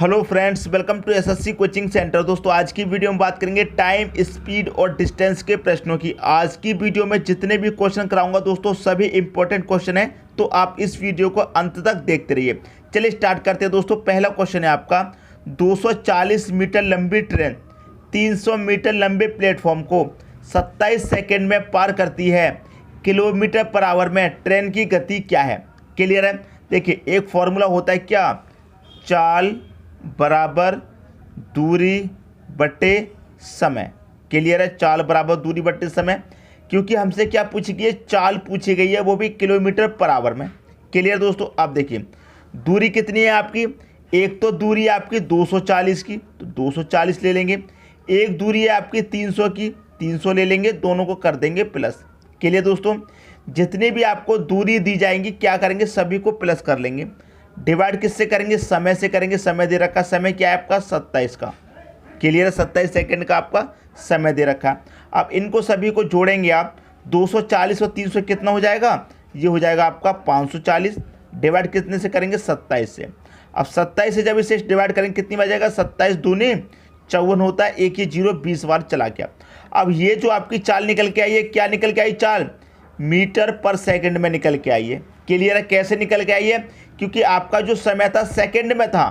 Hello friends, welcome to SSC coaching centre. दोस्तों आज की वीडियो में बात करेंगे टाइम, स्पीड और डिस्टेंस के प्रश्नों की। आज की वीडियो में जितने भी क्वेश्चन कराऊंगा दोस्तों सभी इंपॉर्टेंट क्वेश्चन हैं, तो आप इस वीडियो को अंत तक देखते रहिए। चलिए स्टार्ट करते हैं दोस्तों। पहला क्वेश्चन है आपका, 240 मीटर लंबी ट्रेन 300 मीटर लंबे प्लेटफॉर्म को 27 सेकेंड में पार करती है, किलोमीटर पर आवर में ट्रेन की गति क्या है? क्लियर है? देखिए एक फॉर्मूला होता है क्या, चाल बराबर दूरी बटे समय। क्लियर है? चाल बराबर दूरी बटे समय, क्योंकि हमसे क्या पूछी गई है, चाल पूछी गई है, वो भी किलोमीटर पर आवर में। क्लियर दोस्तों? आप देखिए दूरी कितनी है आपकी, एक तो दूरी है आपकी 240 की, तो 240 ले लेंगे। एक दूरी है आपकी 300 की, 300 ले लेंगे, दोनों को कर देंगे प्लस। क्लियर दोस्तों? जितनी भी आपको दूरी दी जाएंगी क्या करेंगे, सभी को प्लस कर लेंगे। डिवाइड किससे करेंगे, समय से करेंगे। समय दे रखा, समय क्या है आपका 27 का। क्लियर है? 27 सेकंड का आपका समय दे रखा। अब इनको सभी को जोड़ेंगे आप, 240 और 300 कितना हो जाएगा, ये हो जाएगा आपका 540। डिवाइड कितने से करेंगे, 27 से। अब 27 से जब इसे डिवाइड करेंगे कितनी बार जाएगा, 27 दूनी 54 होता है, एक ही जीरो 20 बार चला गया। अब ये जो आपकी चाल निकल के आई है, क्या निकल के आई चाल, मीटर पर सेकंड में निकल के आई है। क्लियर है? कैसे निकल के आई है, क्योंकि आपका जो समय था सेकंड में था,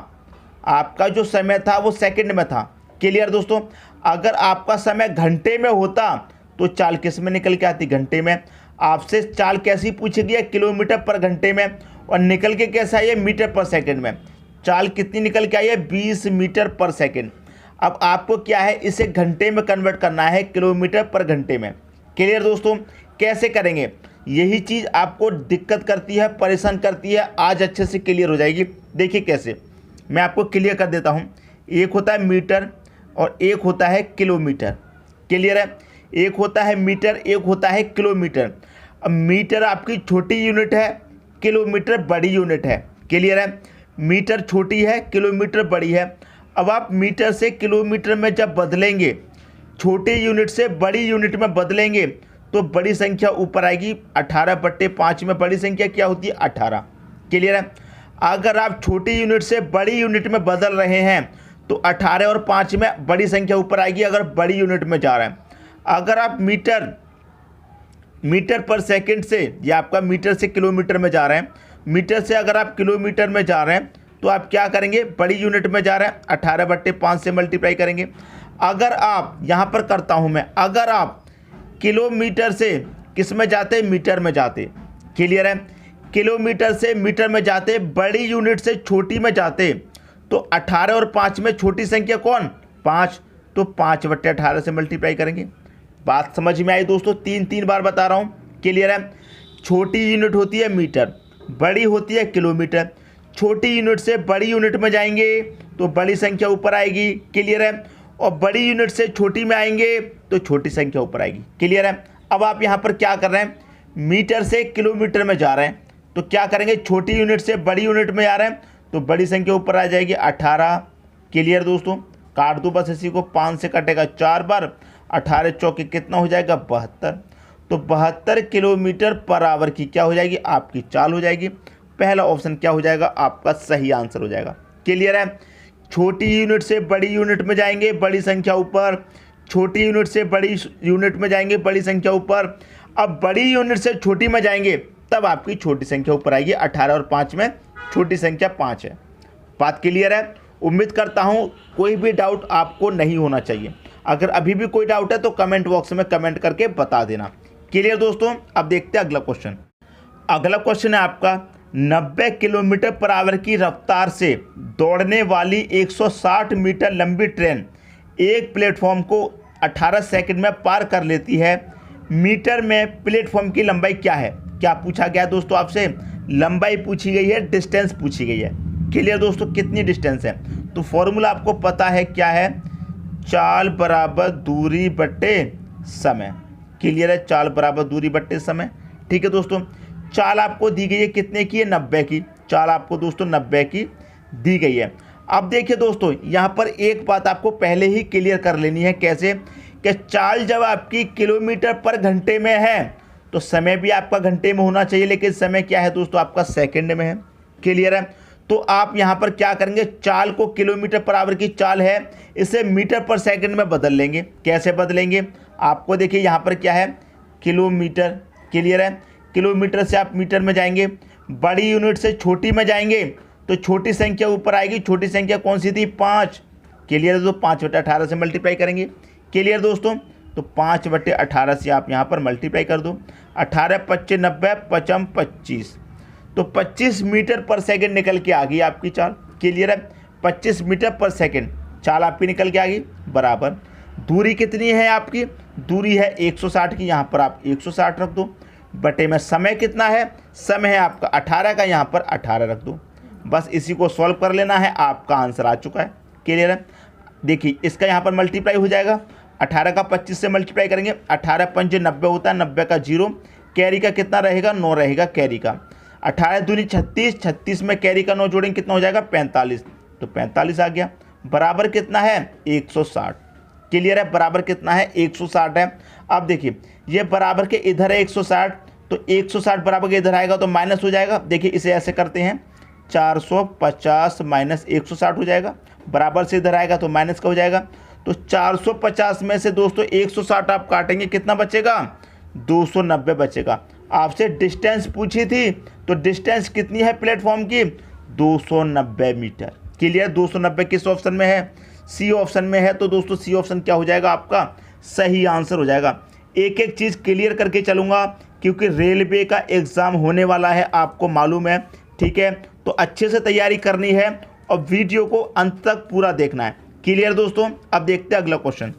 आपका जो समय था वो सेकंड में था। क्लियर दोस्तों? अगर आपका समय घंटे में होता तो चाल किस में निकल के आती, घंटे में। आपसे चाल कैसी पूछी गई है, किलोमीटर पर घंटे में, और निकल के कैसे आई है, मीटर पर सेकंड में। चाल कितनी निकल के आई है, 20 मीटर पर सेकंड। अब आपको क्या है, इसे घंटे में कन्वर्ट करना है, किलोमीटर पर घंटे में। क्लियर दोस्तों? कैसे करेंगे, यही चीज़ आपको दिक्कत करती है, परेशान करती है। आज अच्छे से क्लियर हो जाएगी। देखिए कैसे, मैं आपको क्लियर कर देता हूँ। एक होता है मीटर और एक होता है किलोमीटर। क्लियर है? एक होता है मीटर, एक होता है किलोमीटर। अब मीटर आपकी छोटी यूनिट है, किलोमीटर बड़ी यूनिट है। क्लियर है? मीटर छोटी है, किलोमीटर बड़ी है। अब आप मीटर से किलोमीटर में जब बदलेंगे, छोटी यूनिट से बड़ी यूनिट में बदलेंगे, तो बड़ी संख्या ऊपर आएगी। 18/5 में बड़ी संख्या क्या होती है, 18। क्लियर है? अगर आप छोटी यूनिट से बड़ी यूनिट में बदल रहे हैं तो 18 और 5 में बड़ी संख्या ऊपर आएगी, अगर बड़ी यूनिट में जा रहे हैं। अगर आप मीटर पर सेकंड से, या आपका मीटर से किलोमीटर में जा रहे हैं, मीटर से अगर आप किलोमीटर में जा रहे हैं तो आप क्या करेंगे, बड़ी यूनिट में जा रहे हैं, 18/5 से मल्टीप्लाई करेंगे। अगर आप यहाँ पर करता हूँ मैं, अगर आप किलोमीटर से किस में जाते, मीटर में जाते। क्लियर है? किलोमीटर से मीटर में जाते, बड़ी यूनिट से छोटी में जाते, तो 18 और 5 में छोटी संख्या कौन, 5, तो 5/18 से मल्टीप्लाई करेंगे। बात समझ में आई दोस्तों? 3 बार बता रहा हूँ। क्लियर है? छोटी यूनिट होती है मीटर, बड़ी होती है किलोमीटर। छोटी यूनिट से बड़ी यूनिट में जाएंगे तो बड़ी संख्या ऊपर आएगी। क्लियर है? और बड़ी यूनिट से छोटी में आएंगे तो छोटी संख्या ऊपर आएगी। क्लियर है? अब आप यहाँ पर क्या कर रहे हैं, मीटर से किलोमीटर में जा रहे हैं, तो क्या करेंगे, छोटी यूनिट से बड़ी यूनिट में जा रहे हैं तो बड़ी संख्या ऊपर आ जाएगी, 18। क्लियर दोस्तों? काट दो बस इसी को, 5 से कटेगा 4 बार, 18 चौके कितना हो जाएगा, 72। तो 72 किलोमीटर पर आवर की क्या हो जाएगी, आपकी चाल हो जाएगी। पहला ऑप्शन क्या हो जाएगा, आपका सही आंसर हो जाएगा। क्लियर है? छोटी यूनिट से बड़ी यूनिट में जाएंगे, बड़ी संख्या ऊपर। छोटी यूनिट से बड़ी यूनिट में जाएंगे, बड़ी संख्या ऊपर। अब बड़ी यूनिट से छोटी में जाएंगे तब आपकी छोटी संख्या ऊपर आएगी। 18 और 5 में छोटी संख्या 5 है। बात क्लियर है? उम्मीद करता हूँ कोई भी डाउट आपको नहीं होना चाहिए। अगर अभी भी कोई डाउट है तो कमेंट बॉक्स में कमेंट करके बता देना। क्लियर दोस्तों? अब देखते हैं अगला क्वेश्चन। अगला क्वेश्चन है आपका, 90 किलोमीटर पर आवर की रफ्तार से दौड़ने वाली 160 मीटर लंबी ट्रेन एक प्लेटफॉर्म को 18 सेकंड में पार कर लेती है, मीटर में प्लेटफॉर्म की लंबाई क्या है? क्या पूछा गया है दोस्तों आपसे, लंबाई पूछी गई है, डिस्टेंस पूछी गई है। क्लियर दोस्तों? कितनी डिस्टेंस है, तो फॉर्मूला आपको पता है क्या है, चाल बराबर दूरी बटे समय। क्लियर है? चाल बराबर दूरी बटे समय। ठीक है दोस्तों? चाल आपको दी गई है कितने की है, 90 की। चाल आपको दोस्तों 90 की दी गई है। अब देखिए दोस्तों, यहाँ पर एक बात आपको पहले ही क्लियर कर लेनी है। कैसे? कि चाल जब आपकी किलोमीटर पर घंटे में है तो समय भी आपका घंटे में होना चाहिए, लेकिन समय क्या है दोस्तों, आपका सेकंड में है। क्लियर है? तो आप यहाँ पर क्या करेंगे, चाल को किलोमीटर पर आवर की चाल है इसे मीटर पर सेकंड में बदल लेंगे। कैसे बदलेंगे, आपको देखिए यहाँ पर क्या है, किलोमीटर। क्लियर है, किलोमीटर से आप मीटर में जाएंगे, बड़ी यूनिट से छोटी में जाएंगे तो छोटी संख्या ऊपर आएगी। छोटी संख्या कौन सी थी, 5। क्लियर है, तो 5/18 से मल्टीप्लाई करेंगे। क्लियर दोस्तों, तो 5/18 से आप यहाँ पर मल्टीप्लाई कर दो। 18 × 5 = 90, 5 × 25, तो 25 मीटर पर सेकंड निकल के आ गई आपकी चाल। क्लियर है, 25 मीटर पर सेकंड चाल आपकी निकल के आ गई। बराबर दूरी कितनी है आपकी, दूरी है 160 की, यहाँ पर आप 160 रख दो। बटे में समय कितना है, समय है आपका 18 का, यहाँ पर 18 रख दो। बस इसी को सॉल्व कर लेना है, आपका आंसर आ चुका है। क्लियर है, देखिए इसका यहाँ पर मल्टीप्लाई हो जाएगा। 18 का 25 से मल्टीप्लाई करेंगे, 18 × 5 = 90 होता है, 90 का 0, कैरी का कितना रहेगा, 9 रहेगा कैरी का। 18 दूनी 36, 36 में कैरी का 9 जोड़ेंगे कितना हो जाएगा, 45, तो 45 आ गया। बराबर कितना है, 160। क्लियर है, बराबर कितना है, 160 है। अब देखिए ये बराबर के इधर है 160, तो 160 बराबर के इधर आएगा तो माइनस हो जाएगा। देखिए इसे ऐसे करते हैं, 450 - 160 हो जाएगा। बराबर से इधर आएगा तो माइनस का हो जाएगा। तो 450 में से दोस्तों 160 आप काटेंगे, कितना बचेगा, 290 बचेगा। आपसे डिस्टेंस पूछी थी, तो डिस्टेंस कितनी है प्लेटफॉर्म की, 290 मीटर। क्लियर, 290 किस ऑप्शन में है, सी ऑप्शन में है। तो दोस्तों सी ऑप्शन क्या हो जाएगा, आपका सही आंसर हो जाएगा। एक एक चीज़ क्लियर करके चलूँगा क्योंकि रेलवे का एग्ज़ाम होने वाला है, आपको मालूम है। ठीक है, तो अच्छे से तैयारी करनी है और वीडियो को अंत तक पूरा देखना है। क्लियर दोस्तों, अब देखते हैं अगला क्वेश्चन।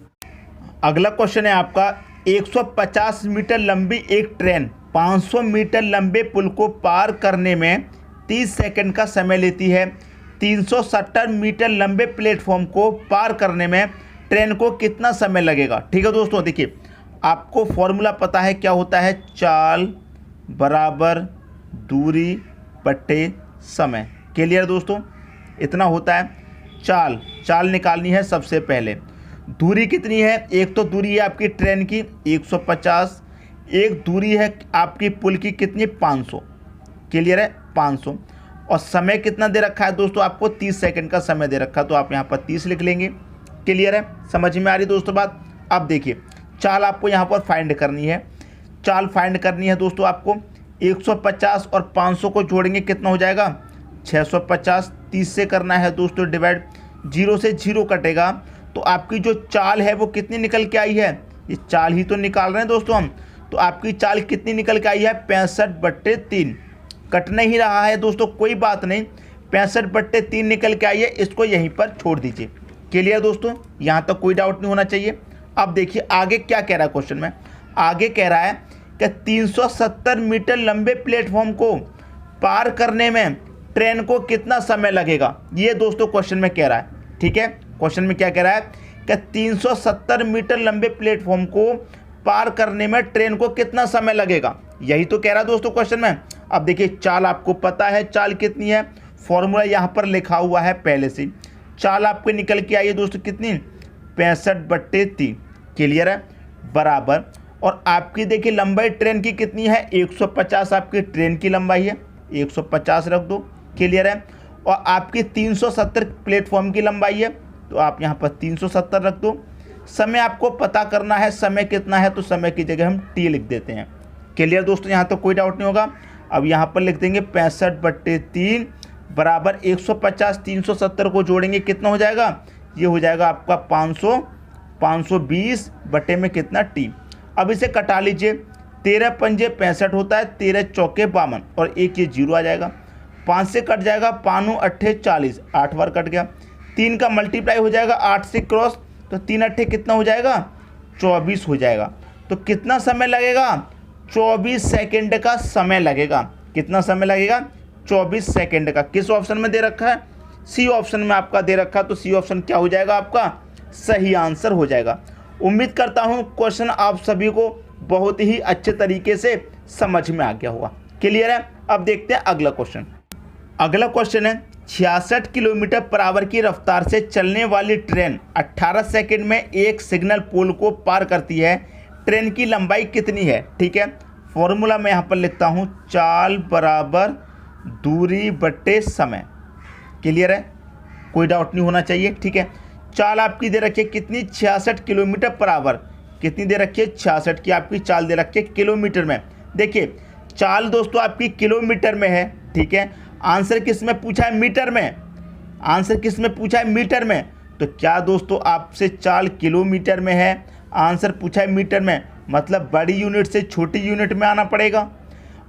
अगला क्वेश्चन है आपका, 150 मीटर लंबी एक ट्रेन 500 मीटर लंबे पुल को पार करने में 30 सेकंड का समय लेती है। 370 मीटर लंबे प्लेटफॉर्म को पार करने में ट्रेन को कितना समय लगेगा। ठीक है दोस्तों, देखिए आपको फॉर्मूला पता है क्या होता है, चाल बराबर दूरी बटे समय। क्लियर दोस्तों, इतना होता है। चाल निकालनी है सबसे पहले। दूरी कितनी है, एक तो दूरी है आपकी ट्रेन की 150, एक दूरी है आपकी पुल की कितनी, 500। क्लियर है, 500। और समय कितना दे रखा है दोस्तों, आपको 30 सेकंड का समय दे रखा है, तो आप यहाँ पर 30 लिख लेंगे। क्लियर है, समझ में आ रही दोस्तों बात। अब देखिए चाल आपको यहाँ पर फाइंड करनी है। चाल फाइंड करनी है दोस्तों आपको, 150 और 500 को जोड़ेंगे कितना हो जाएगा, 650। 30 से करना है दोस्तों डिवाइड, 0 से 0 कटेगा, तो आपकी जो चाल है वो कितनी निकल के आई है, ये चाल ही तो निकाल रहे हैं दोस्तों हम। तो आपकी चाल कितनी निकल के आई है, 65/3। कट नहीं रहा है दोस्तों, कोई बात नहीं, 65/3 निकल के आई है, इसको यहीं पर छोड़ दीजिए। क्लियर दोस्तों, यहाँ तक कोई डाउट नहीं होना चाहिए। अब देखिए आगे क्या कह रहा है क्वेश्चन में, आगे कह रहा है कि 370 मीटर लंबे प्लेटफॉर्म को पार करने में ट्रेन को कितना समय लगेगा, ये दोस्तों क्वेश्चन में कह रहा है। ठीक है, क्वेश्चन में क्या कह रहा है कि 370 मीटर लंबे प्लेटफॉर्म को पार करने में ट्रेन को कितना समय लगेगा, यही तो कह रहा है दोस्तों क्वेश्चन में। अब देखिए चाल आपको पता है, चाल कितनी है, फॉर्मूला यहाँ पर लिखा हुआ है पहले से। चाल आपको निकल के आई है दोस्तों कितनी, 65/3। क्लियर है, बराबर। और आपकी देखिए लंबाई ट्रेन की कितनी है, 150 आपकी ट्रेन की लंबाई है, 150 रख दो। क्लियर है, और आपकी 370 प्लेटफॉर्म की लंबाई है, तो आप यहाँ पर 370 रख दो। समय आपको पता करना है, समय कितना है, तो समय की जगह हम टी लिख देते हैं। क्लियर दोस्तों, यहाँ तो कोई डाउट नहीं होगा। अब यहाँ पर लिख देंगे 65/3 बराबर 150, 370 को जोड़ेंगे कितना हो जाएगा, ये हो जाएगा आपका 500, 520 बटे में कितना टी। अब इसे कटा लीजिए, 13 पंजे 65 होता है, 13 चौके 52 और एक ये 0 आ जाएगा। 5 से कट जाएगा, 5 अट्ठे 40, 8 बार कट गया। 3 का मल्टीप्लाई हो जाएगा 8 से क्रॉस, तो 3 अट्ठे कितना हो जाएगा, 24 हो जाएगा। तो कितना समय लगेगा, 24 सेकंड का समय लगेगा। कितना समय लगेगा, 24 सेकंड का। किस ऑप्शन में दे रखा है, सी ऑप्शन में आपका दे रखा है, तो सी ऑप्शन क्या हो जाएगा, आपका सही आंसर हो जाएगा। उम्मीद करता हूं क्वेश्चन आप सभी को बहुत ही अच्छे तरीके से समझ में आ गया होगा। क्लियर है, अब देखते हैं अगला क्वेश्चन। अगला क्वेश्चन है, 66 किलोमीटर पर आवर की रफ्तार से चलने वाली ट्रेन 18 सेकंड में एक सिग्नल पोल को पार करती है, ट्रेन की लंबाई कितनी है। ठीक है, फॉर्मूला मैं यहाँ पर लिखता हूँ, चाल बराबर दूरी बटे समय। क्लियर है, कोई डाउट नहीं होना चाहिए। ठीक है, चाल आपकी दे रखी है कितनी, 66 किलोमीटर पर आवर। कितनी दे रखी है, 66 की आपकी चाल दे रखी है किलोमीटर में। देखिए चाल दोस्तों आपकी किलोमीटर में है। ठीक है, आंसर किस में पूछा है, मीटर में। आंसर किस में पूछा है, मीटर में। तो क्या दोस्तों आपसे चाल किलोमीटर में है, आंसर पूछा है मीटर में, मतलब बड़ी यूनिट से छोटी यूनिट में आना पड़ेगा।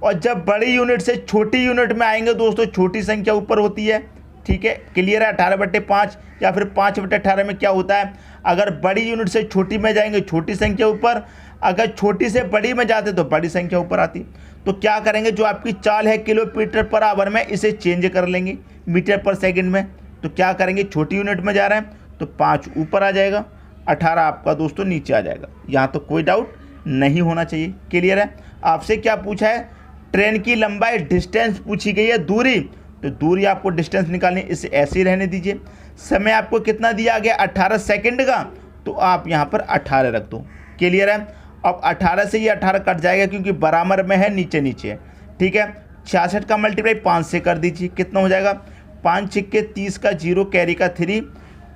और जब बड़ी यूनिट से छोटी यूनिट में आएंगे दोस्तों, छोटी संख्या ऊपर होती है। ठीक है, क्लियर है। 18/5 या फिर 5/18 में क्या होता है, अगर बड़ी यूनिट से छोटी में जाएंगे छोटी संख्या ऊपर, अगर छोटी से बड़ी में जाते तो बड़ी संख्या ऊपर आती। तो क्या करेंगे, जो आपकी चाल है किलोमीटर पर आवर में, इसे चेंज कर लेंगे मीटर पर सेकंड में। तो क्या करेंगे, छोटी यूनिट में जा रहे हैं तो 5 ऊपर आ जाएगा, 18 आपका दोस्तों नीचे आ जाएगा। यहाँ तो कोई डाउट नहीं होना चाहिए। क्लियर है। आपसे क्या पूछा है, ट्रेन की लंबाई, डिस्टेंस पूछी गई है, दूरी। तो दूरी आपको डिस्टेंस निकालनी, इसे ऐसे ही रहने दीजिए। समय आपको कितना दिया गया, 18 सेकंड का, तो आप यहाँ पर 18 रख दो। क्लियर है। अब 18 से ये 18 कट जाएगा क्योंकि बराबर में है, नीचे नीचे है। ठीक है, 66 का मल्टीप्लाई 5 से कर दीजिए, कितना हो जाएगा, 5 छिक्के 30 का 0 कैरी का 3,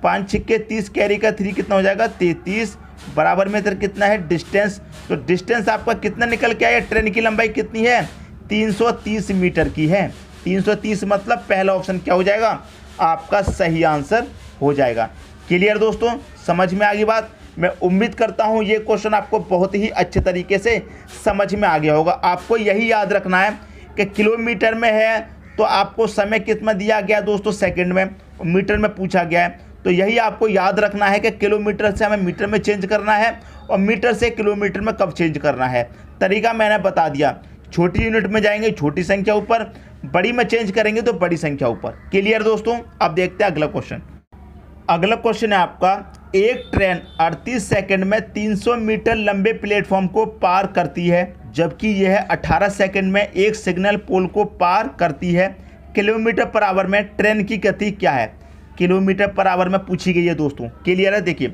5 छिक्के 30 कैरी का 3 कितना हो जाएगा, 33। बराबर में इधर कितना है, डिस्टेंस। तो डिस्टेंस आपका कितना निकल के आया, ट्रेन की लंबाई कितनी है, 330 मीटर की है। 330 मतलब पहला ऑप्शन क्या हो जाएगा, आपका सही आंसर हो जाएगा। क्लियर दोस्तों, समझ में आ गई बात। मैं उम्मीद करता हूँ ये क्वेश्चन आपको बहुत ही अच्छे तरीके से समझ में आ गया होगा। आपको यही याद रखना है कि किलोमीटर में है तो आपको समय कितना दिया गया दोस्तों, सेकंड में, मीटर में पूछा गया है। तो यही आपको याद रखना है कि किलोमीटर से हमें मीटर में चेंज करना है और मीटर से किलोमीटर में कब चेंज करना है। तरीका मैंने बता दिया, छोटी यूनिट में जाएंगे छोटी संख्या ऊपर, बड़ी में चेंज करेंगे तो बड़ी संख्या ऊपर। क्लियर दोस्तों। अब देखते हैं अगला क्वेश्चन। अगला क्वेश्चन है आपका, एक ट्रेन 38 सेकंड में 300 मीटर लंबे प्लेटफॉर्म को पार करती है, जबकि यह 18 सेकंड में एक सिग्नल पोल को पार करती है। किलोमीटर पर आवर में ट्रेन की गति क्या है। किलोमीटर पर आवर में पूछी गई है दोस्तों। क्लियर है। देखिए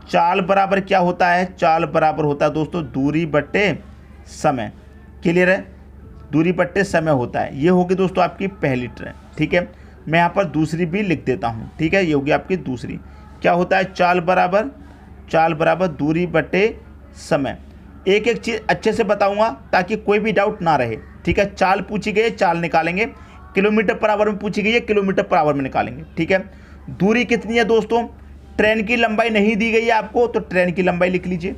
चाल बराबर क्या होता है, चाल बराबर होता है दोस्तों दूरी बट्टे समय। क्लियर है, दूरी बट्टे समय होता है। ये होगी दोस्तों आपकी पहली ट्रेन। ठीक है, मैं यहाँ पर दूसरी भी लिख देता हूँ। ठीक है, ये होगी आपकी दूसरी। क्या होता है, चाल बराबर दूरी बट्टे समय। एक एक चीज़ अच्छे से बताऊंगा ताकि कोई भी डाउट ना रहे। ठीक है, चाल पूछी गई है, चाल निकालेंगे। किलोमीटर पर आवर में पूछी गई है, किलोमीटर पर आवर में निकालेंगे। ठीक है, दूरी कितनी है दोस्तों, ट्रेन की लंबाई नहीं दी गई है आपको तो ट्रेन की लंबाई लिख लीजिए।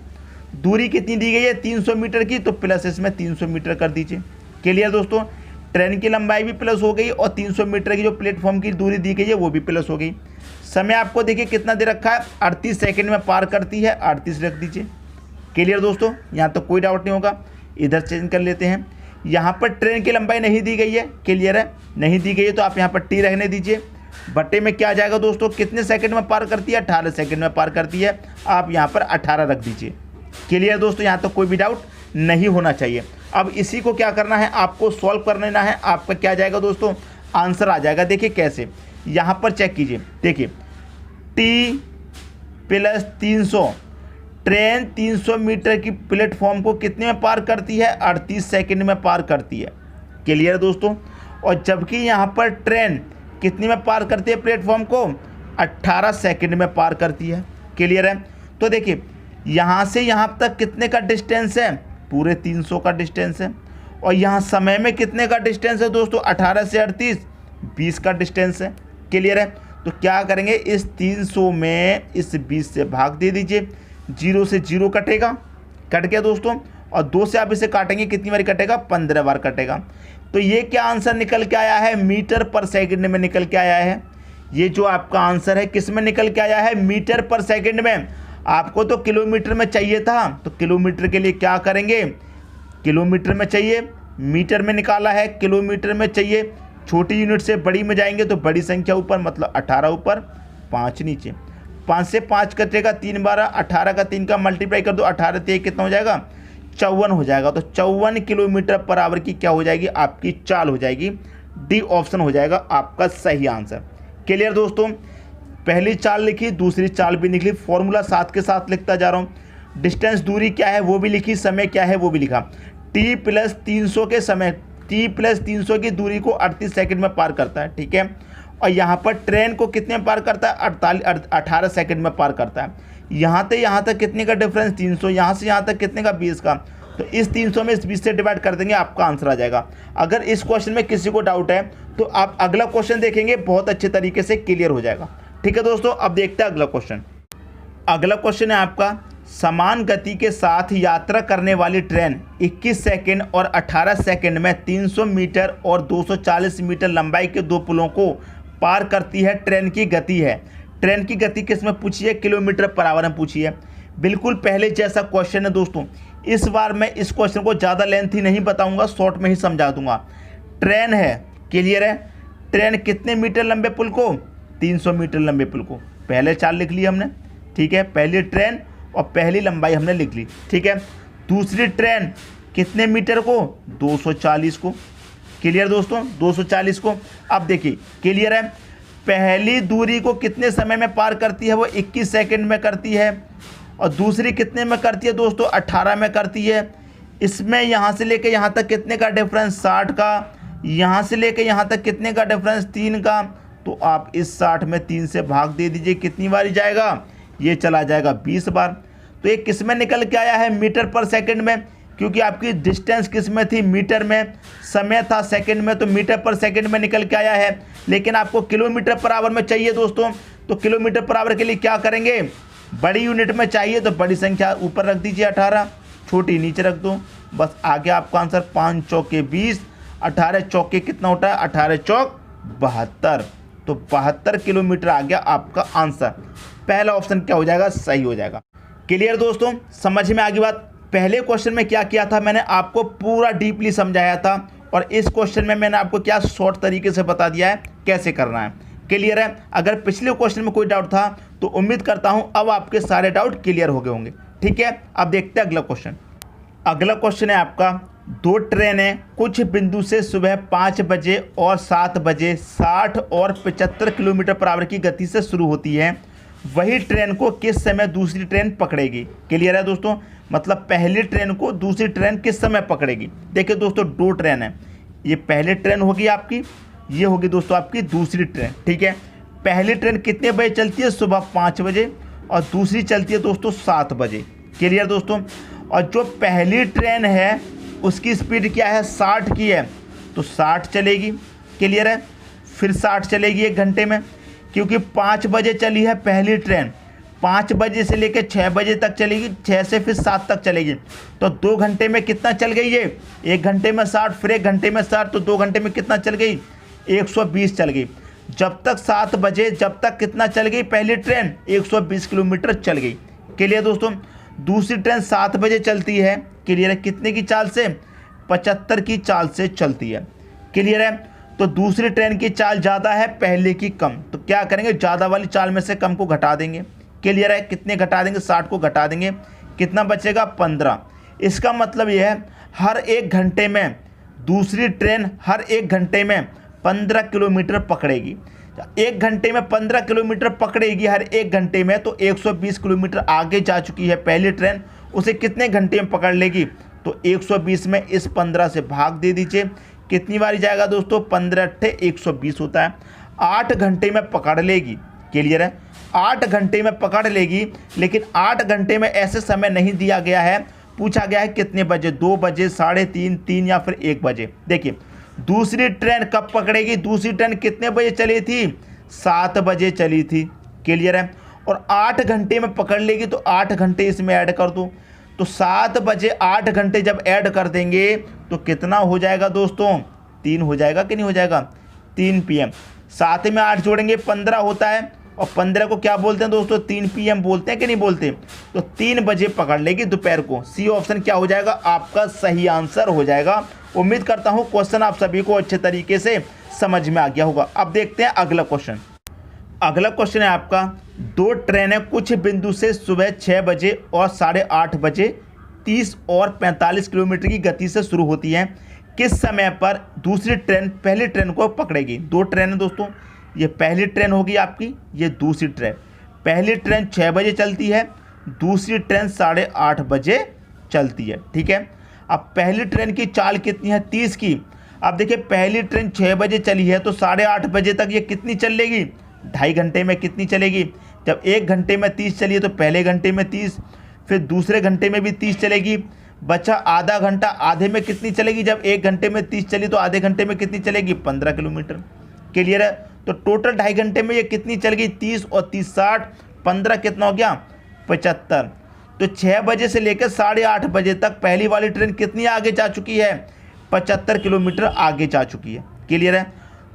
दूरी कितनी दी गई है, 300 मीटर की, तो प्लस इसमें 300 मीटर कर दीजिए। क्लियर दोस्तों, ट्रेन की लंबाई भी प्लस हो गई और 300 मीटर की जो प्लेटफॉर्म की दूरी दी गई है वो भी प्लस हो गई। समय आपको देखिए कितना दे रखा है, 38 सेकंड में पार करती है, 38 रख दीजिए। क्लियर दोस्तों, यहाँ तो कोई डाउट नहीं होगा। इधर चेंज कर लेते हैं, यहाँ पर ट्रेन की लंबाई नहीं दी गई है। क्लियर है, नहीं दी गई है तो आप यहाँ पर टी रहने दीजिए। बट्टे में क्या आ जाएगा दोस्तों, कितने सेकंड में पार करती है, 18 सेकंड में पार करती है, आप यहाँ पर 18 रख दीजिए। क्लियर दोस्तों, यहाँ तो कोई भी डाउट नहीं होना चाहिए। अब इसी को क्या करना है, आपको सॉल्व कर लेना है। आपका क्या जाएगा दोस्तों, आंसर आ जाएगा। देखिए कैसे, यहाँ पर चेक कीजिए। देखिए टी प्लस 300, ट्रेन 300 मीटर की प्लेटफॉर्म को कितने में पार करती है, 38 सेकंड में पार करती है। क्लियर दोस्तों, और जबकि यहाँ पर ट्रेन कितनी में पार करती है प्लेटफॉर्म को, 18 सेकंड में पार करती है। क्लियर है। तो देखिए यहाँ से यहाँ तक कितने का डिस्टेंस है, पूरे 300 का डिस्टेंस है। और यहाँ समय में कितने का डिस्टेंस है दोस्तों, 18 से 38 20 का डिस्टेंस है। क्लियर है। तो क्या करेंगे, इस 300 में इस 20 से भाग दे दीजिए, 0 से 0 कटेगा, कट गया दोस्तों। और 2 से आप इसे काटेंगे, कितनी बार कटेगा, 15 बार कटेगा। तो ये क्या आंसर निकल के आया है, मीटर पर सेकंड में निकल के आया है। ये जो आपका आंसर है किस में निकल के आया है, मीटर पर सेकंड में। आपको तो किलोमीटर में चाहिए था, तो किलोमीटर के लिए क्या करेंगे, किलोमीटर में चाहिए, मीटर में निकाला है, किलोमीटर में चाहिए। छोटी यूनिट से बड़ी में जाएंगे तो बड़ी संख्या ऊपर, मतलब 18 ऊपर 5 नीचे। 5 से 5 कटेगा, 3 12, 18 का 3 का मल्टीप्लाई कर दो, 18 3 कितना हो जाएगा, 54 हो जाएगा। तो 54 किलोमीटर पर आवर की क्या हो जाएगी, आपकी चाल हो जाएगी। डी ऑप्शन हो जाएगा आपका सही आंसर। क्लियर दोस्तों, पहली चाल लिखी, दूसरी चाल भी निकली, फॉर्मूला साथ के साथ लिखता जा रहा हूँ। डिस्टेंस दूरी क्या है वो भी लिखी, समय क्या है वो भी लिखा। टी प्लस 300 के समय, टी प्लस 300 की दूरी को 38 सेकंड में पार करता है। ठीक है, और यहाँ पर ट्रेन को कितने में पार करता है, 18 सेकंड में पार करता है। यहाँ से यहाँ तक कितने का डिफरेंस, 300, यहाँ से यहाँ तक कितने का, 20 का। तो इस 300 में इस 20 से डिवाइड कर देंगे, आपका आंसर आ जाएगा। अगर इस क्वेश्चन में किसी को डाउट है तो आप अगला क्वेश्चन देखेंगे, बहुत अच्छे तरीके से क्लियर हो जाएगा। ठीक है दोस्तों, अब देखते हैं अगला क्वेश्चन। अगला क्वेश्चन है आपका, समान गति के साथ यात्रा करने वाली ट्रेन 21 सेकंड और 18 सेकंड में 300 मीटर और 240 मीटर लंबाई के दो पुलों को पार करती है। ट्रेन की गति है, ट्रेन की गति किस में पूछी है, किलोमीटर पर आवर में पूछी है। बिल्कुल पहले जैसा क्वेश्चन है दोस्तों। इस बार मैं इस क्वेश्चन को ज़्यादा लेंथी नहीं बताऊंगा, शॉर्ट में ही समझा दूंगा। ट्रेन है, क्लियर है। ट्रेन कितने मीटर लंबे पुल को, 300 मीटर लंबे पुल को। पहले चार लिख ली हमने, ठीक है, पहली ट्रेन और पहली लंबाई हमने लिख ली, ठीक है। दूसरी ट्रेन कितने मीटर को, 240 को। क्लियर दोस्तों, 240 को। अब देखिए क्लियर है, पहली दूरी को कितने समय में पार करती है, वो 21 सेकंड में करती है। और दूसरी कितने में करती है दोस्तों, 18 में करती है। इसमें यहाँ से लेके यहाँ तक कितने का डिफरेंस, 60 का। यहाँ से लेके यहाँ तक कितने का डिफरेंस, 3 का। तो आप इस 60 में 3 से भाग दे दीजिए, कितनी बार जाएगा, ये चला जाएगा 20 बार। तो ये किस में निकल के आया है, मीटर पर सेकंड में, क्योंकि आपकी डिस्टेंस किस में थी, मीटर में, समय था सेकंड में, तो मीटर पर सेकंड में निकल के आया है। लेकिन आपको किलोमीटर पर आवर में चाहिए दोस्तों, तो किलोमीटर पर आवर के लिए क्या करेंगे, बड़ी यूनिट में चाहिए तो बड़ी संख्या ऊपर रख दीजिए 18, छोटी नीचे रख दो, बस आगे आपका आंसर 5 चौके 20, 18 चौके कितना होता है, 18 चौक 72। तो 72 किलोमीटर आ गया आपका आंसर। पहला ऑप्शन क्या हो जाएगा, सही हो जाएगा। क्लियर दोस्तों, समझ में आ गई बात। पहले क्वेश्चन में क्या किया था, मैंने आपको पूरा डीपली समझाया था, और इस क्वेश्चन में मैंने आपको क्या शॉर्ट तरीके से बता दिया है कैसे करना है। क्लियर है। अगर पिछले क्वेश्चन में कोई डाउट था तो उम्मीद करता हूं अब आपके सारे डाउट क्लियर हो गए होंगे। ठीक है, अब देखते हैं अगला क्वेश्चन। अगला क्वेश्चन है आपका, दो ट्रेनें कुछ बिंदु से सुबह 5 बजे और 7 बजे 60 और 75 किलोमीटर पर आवर की गति से शुरू होती है। वही ट्रेन को किस समय दूसरी ट्रेन पकड़ेगी। क्लियर है दोस्तों, मतलब पहली ट्रेन को दूसरी ट्रेन किस समय पकड़ेगी। देखिए दोस्तों, दो ट्रेन है, ये पहली ट्रेन होगी आपकी, ये होगी दोस्तों आपकी दूसरी ट्रेन। ठीक है, पहली ट्रेन कितने बजे चलती है, सुबह 5 बजे, और दूसरी चलती है दोस्तों 7 बजे। क्लियर दोस्तों, और जो पहली ट्रेन है उसकी स्पीड क्या है, 60 की है, तो 60 चलेगी। क्लियर है, फिर 60 चलेगी 1 घंटे में, क्योंकि 5 बजे चली है पहली ट्रेन, 5 बजे से लेकर 6 बजे तक चलेगी, 6 से फिर 7 तक चलेगी। तो 2 घंटे में कितना चल गई ये, 1 घंटे में 60, फिर 1 घंटे में 60, तो 2 घंटे में कितना चल गई, 120 चल गई। जब तक 7 बजे जब तक कितना चल गई पहली ट्रेन, 120 किलोमीटर चल गई। क्लियर दोस्तों, दूसरी ट्रेन 7 बजे चलती है। क्लियर है, कितने की चाल से, 75 की चाल से चलती है। क्लियर है, तो दूसरी ट्रेन की चाल ज़्यादा है, पहले की कम, तो क्या करेंगे, ज़्यादा वाली चाल में से कम को घटा देंगे। क्लियर है, कितने घटा देंगे, 60 को घटा देंगे, कितना बचेगा, 15। इसका मतलब यह है हर 1 घंटे में दूसरी ट्रेन हर 1 घंटे में 15 किलोमीटर पकड़ेगी। 1 घंटे में 15 किलोमीटर पकड़ेगी हर 1 घंटे में, तो 120 किलोमीटर आगे जा चुकी है पहली ट्रेन, उसे कितने घंटे में पकड़ लेगी, तो 120 में इस 15 से भाग दे दीजिए, कितनी बारी जाएगा दोस्तों, 15 × 120 होता है, 8 घंटे में पकड़ लेगी। क्लियर है, 8 घंटे में पकड़ लेगी, लेकिन 8 घंटे में ऐसे समय नहीं दिया गया है, पूछा गया है कितने बजे, 2 बजे, 3:30, 3 या फिर 1 बजे। देखिए दूसरी ट्रेन कब पकड़ेगी, दूसरी ट्रेन कितने बजे चली थी, 7 बजे चली थी। क्लियर है, और 8 घंटे में पकड़ लेगी, तो 8 घंटे इसमें ऐड कर दो, तो 7 बजे 8 घंटे जब ऐड कर देंगे तो कितना हो जाएगा दोस्तों, 3 हो जाएगा कि नहीं हो जाएगा, 3 PM। साथ में 8 जोड़ेंगे 15 होता है, और 15 को क्या बोलते हैं दोस्तों, 3 PM बोलते हैं कि नहीं बोलते, तो 3 बजे पकड़ लेगी दोपहर को। सी ऑप्शन क्या हो जाएगा, आपका सही आंसर हो जाएगा। उम्मीद करता हूं क्वेश्चन आप सभी को अच्छे तरीके से समझ में आ गया होगा। अब देखते हैं अगला क्वेश्चन। अगला क्वेश्चन है आपका, दो ट्रेनें कुछ बिंदु से सुबह 6 बजे और 8:30 बजे 30 और 45 किलोमीटर की गति से शुरू होती हैं। किस समय पर दूसरी ट्रेन पहली ट्रेन को पकड़ेगी। दो ट्रेन दोस्तों, ये पहली ट्रेन होगी आपकी, ये दूसरी ट्रेन। पहली ट्रेन 6 बजे चलती है, दूसरी ट्रेन 8:30 बजे चलती है। ठीक है, अब पहली ट्रेन की चाल कितनी है, 30 की, अब देखिए पहली ट्रेन 6 बजे चली है तो 8:30 बजे तक ये कितनी चल लेगी, 2.5 घंटे में कितनी चलेगी। जब 1 घंटे में 30 चली है तो पहले घंटे में 30, फिर दूसरे घंटे में भी 30 चलेगी, बचा आधा घंटा, आधे में कितनी चलेगी। जब 1 घंटे में 30 चली तो आधे घंटे में कितनी चलेगी, 15 किलोमीटर। क्लियर है। तो टोटल 2.5 घंटे में ये कितनी चल गई, 30 और 30 60, 15 कितना हो गया, 75। तो 6 बजे से लेकर 8:30 बजे तक पहली वाली ट्रेन कितनी आगे जा चुकी है, 75 किलोमीटर आगे जा चुकी है। क्लियर है।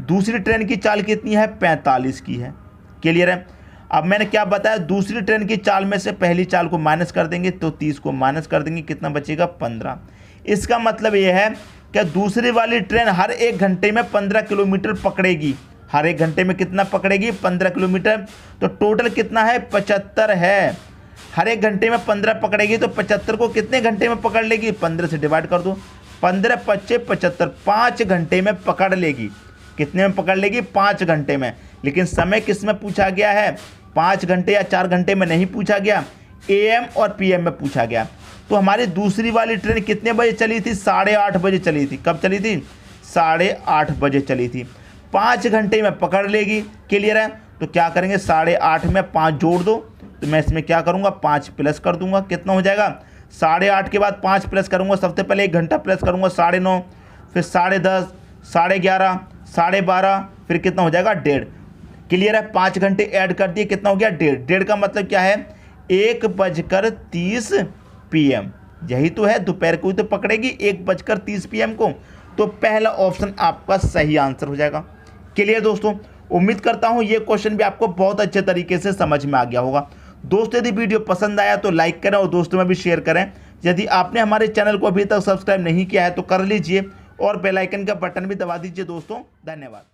दूसरी ट्रेन की चाल कितनी है, 45 की है। क्लियर है। अब मैंने क्या बताया, दूसरी ट्रेन की चाल में से पहली चाल को माइनस कर देंगे तो 30 को माइनस कर देंगे, कितना बचेगा, 15। इसका मतलब यह है कि दूसरी वाली ट्रेन हर 1 घंटे में 15 किलोमीटर पकड़ेगी। हर 1 घंटे में कितना पकड़ेगी, 15 किलोमीटर। तो टोटल कितना है, 75 है। हर 1 घंटे में 15 पकड़ेगी तो 75 को कितने घंटे में पकड़ लेगी, 15 से डिवाइड कर दो, 15 पच्चे 75, 5 घंटे में पकड़ लेगी। कितने में पकड़ लेगी, 5 घंटे में। लेकिन समय किस में पूछा गया है, 5 घंटे या 4 घंटे में नहीं पूछा गया, AM और PM में पूछा गया। तो हमारी दूसरी वाली ट्रेन कितने बजे चली थी, 8:30 बजे चली थी। कब चली थी, 8:30 बजे चली थी। 5 घंटे में पकड़ लेगी। क्लियर है। तो क्या करेंगे, 8:30 में 5 जोड़ दो, तो मैं इसमें क्या करूँगा, 5 प्लस कर दूंगा। कितना हो जाएगा, 8:30 के बाद 5 प्लस करूँगा, सबसे पहले 1 घंटा प्लस करूँगा, 9:30, फिर 10:30, 11:30, 12:30, फिर कितना हो जाएगा, 1:30। क्लियर है। 5 घंटे ऐड कर दिए, कितना हो गया, 1:30। 1:30 का मतलब क्या है, 1:30 PM। यही तो है, दोपहर को ही तो पकड़ेगी 1:30 PM को। तो पहला ऑप्शन आपका सही आंसर हो जाएगा। क्लियर दोस्तों। उम्मीद करता हूं ये क्वेश्चन भी आपको बहुत अच्छे तरीके से समझ में आ गया होगा। दोस्तों यदि वीडियो पसंद आया तो लाइक करें और दोस्तों में भी शेयर करें। यदि आपने हमारे चैनल को अभी तक सब्सक्राइब नहीं किया है तो कर लीजिए और बेल आइकन का बटन भी दबा दीजिए दोस्तों। धन्यवाद।